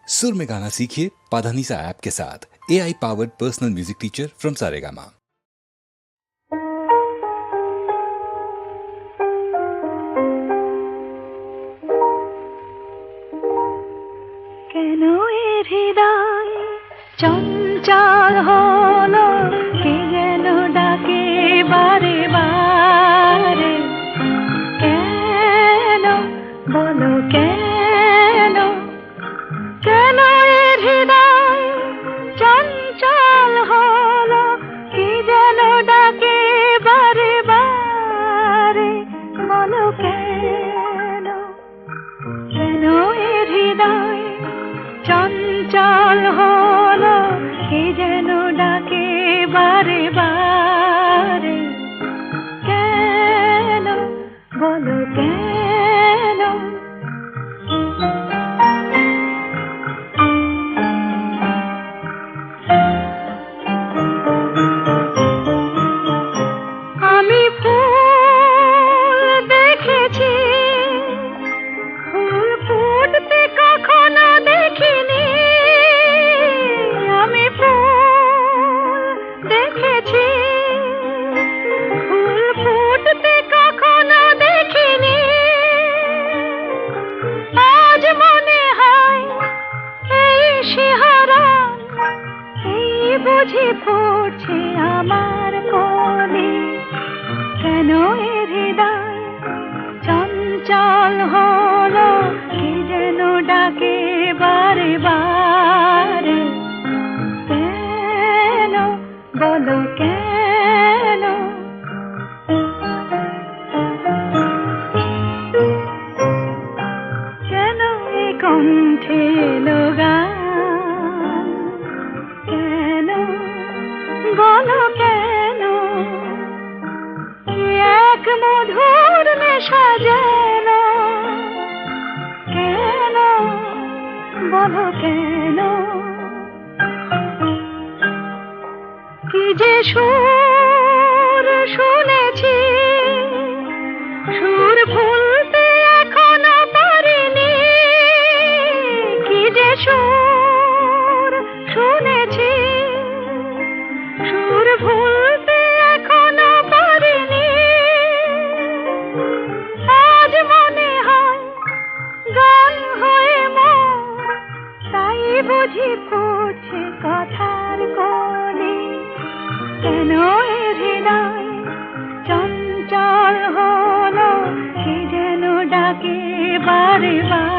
सुर में गाना सीखिए पाधानीसा ऐप के साथ। AI powered personal music teacher from Saregama. কেন এ হৃদয় চঞ্চল হলো, কে যেন ডাকে বারে বারে। কেন বলো কেন, কেন এ হৃদয় চঞ্চল হলো, কে যেন ডাকে বারে বারে। বলো কেন, কেন এ হৃদয় চঞ্চল হলো, কে যেন ডাকে বারে বারে। কেন বলো কেন। আমি ফুল দেখেছি, ফুল ফুটতে কখনো দেখিনি। আমি ফুল দেখেছি, ফুল ফুটতে কখনো দেখিনি। আজ মনে হয় এই শিহরণ, এই বুঝি ফুটছে আমার কোলে। কেন এ হৃদয় চঞ্চল হলো, কে যেন ডাকে বারে বারে। কেন বলো কেন। কেন এ কণ্ঠে এলো গান, কেন বলো কেন। এক মধুর নেশা যেন, কেন বলো কেন। কি যে সুর শুনেছি, সুর ভুলতে এখনো পারিনি। কি যে সুর শুনেছি, সুর ভুলতে এখনো পারিনি। আজ মনে হয় গান হয়ে মোর, তাই বুঝি ফুটছে কথার কলি। কেন এ হৃদয় চঞ্চল হলো, কে যেন ডাকে বারে বারে।